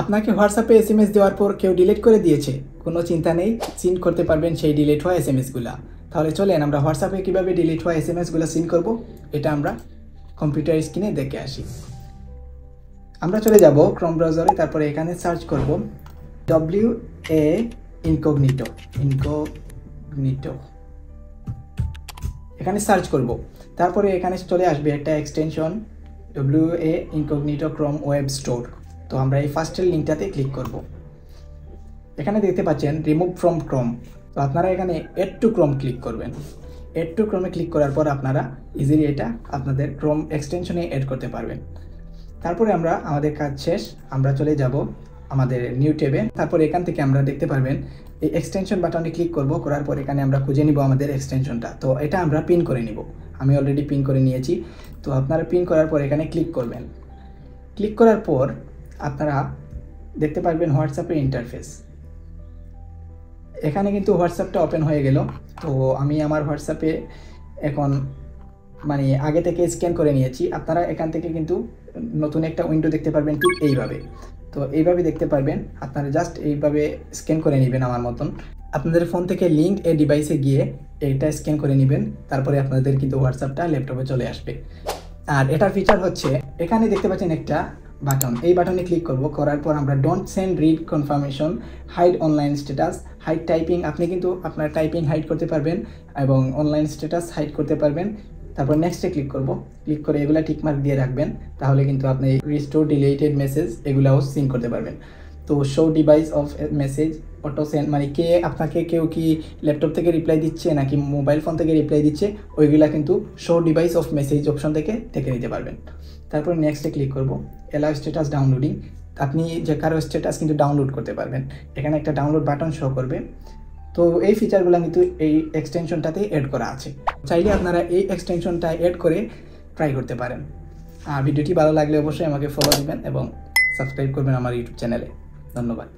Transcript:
আপনাকে হোয়াটসঅ্যাপে এসএমএস দেওয়ার পর কেউ ডিলিট করে দিয়েছে, কোনো চিন্তা নেই, সিন করতে পারবেন সেই ডিলিট হওয়া এসএমএসগুলো। তাহলে চলেন আমরা হোয়াটসঅ্যাপে কীভাবে ডিলিট হওয়া এসএমএসগুলো সিন করব এটা আমরা কম্পিউটার স্ক্রিনে দেখে আসি। আমরা চলে যাব ক্রোম ব্রাউজারে, তারপরে এখানে সার্চ করব WA ইনকগনিটো। এখানে সার্চ করব, তারপরে এখানে চলে আসবে একটা extension WA incognito Chrome web store. তো আমরা এই ফার্স্টের লিঙ্কটাতে ক্লিক করব। এখানে দেখতে পাচ্ছেন রিমুভ ফ্রম ক্রোম। তো আপনারা এখানে এড টু ক্রোম ক্লিক করবেন। এড টু ক্রোমে ক্লিক করার পর আপনারা ইজিলি এটা আপনাদের ক্রোম এক্সটেনশনে এড করতে পারবেন। তারপরে আমাদের কাজ শেষ, আমরা চলে যাব আমাদের নিউ ট্যাবে। তারপর এখান থেকে আমরা দেখতে পারবেন এই এক্সটেনশন বাটনে ক্লিক করব, করার পর এখানে আমরা খুঁজে নিব আমাদের এক্সটেনশনটা। তো এটা আমরা পিন করে নিব, আমি অলরেডি পিন করে নিয়েছি। তো আপনারা পিন করার পর এখানে ক্লিক করবেন। ক্লিক করার পর আপনারা দেখতে পারবেন হোয়াটসঅ্যাপের ইন্টারফেস। এখানে কিন্তু হোয়াটসঅ্যাপটা ওপেন হয়ে গেল। তো আমি আমার হোয়াটসঅ্যাপে এখন আগে থেকে স্ক্যান করে নিয়েছি। আপনারা এখান থেকে কিন্তু নতুন একটা উইন্ডো দেখতে পারবেন ঠিক এইভাবে। তো এইভাবে দেখতে পারবেন, আপনারা জাস্ট এইভাবে স্ক্যান করে নেবেন আমার মতন। আপনাদের ফোন থেকে লিঙ্ক এ ডিভাইসে গিয়ে এইটা স্ক্যান করে নেবেন, তারপরে আপনাদের কিন্তু হোয়াটসঅ্যাপটা ল্যাপটপে চলে আসবে। আর এটার ফিচার হচ্ছে এখানে দেখতে পাচ্ছেন একটা বাটন, এই বাটনে ক্লিক করব, করার পর আমরা don't send read confirmation, hide online status, hide typing, আপনি কিন্তু আপনার টাইপিং হাইড করতে পারবেন এবং অনলাইন স্ট্যাটাস হাইড করতে পারবেন। তারপর নেক্সটে ক্লিক করব, ক্লিক করে এগুলা টিকমার্ক দিয়ে রাখবেন, তাহলে কিন্তু আপনি রিস্টোর ডিলিটেড মেসেজ এগুলাও সিন করতে পারবেন। তো show device of message auto send, কে আপনাকে কেউ কি ল্যাপটপ থেকে রিপ্লাই দিচ্ছে নাকি মোবাইল ফোন থেকে রিপ্লাই দিচ্ছে, ওইগুলা কিন্তু show device of message option থেকে দেখে নিতে পারবেন। তারপর নেক্সটে ক্লিক করব, অ্যালাউ স্ট্যাটাস ডাউনলোডিং, আপনি যে কারো স্ট্যাটাস কিন্তু ডাউনলোড করতে পারবেন। এখানে একটা ডাউনলোড বাটন শো করবে। তো এই ফিচারগুলো কিন্তু এই এক্সটেনশনটাতেই অ্যাড করা আছে, চাইলে আপনারা এই এক্সটেনশনটা অ্যাড করে ট্রাই করতে পারেন। আর ভিডিওটি ভালো লাগলে অবশ্যই আমাকে ফলো দিবেন এবং সাবস্ক্রাইব করবেন আমার ইউটিউব চ্যানেলে। ধন্যবাদ।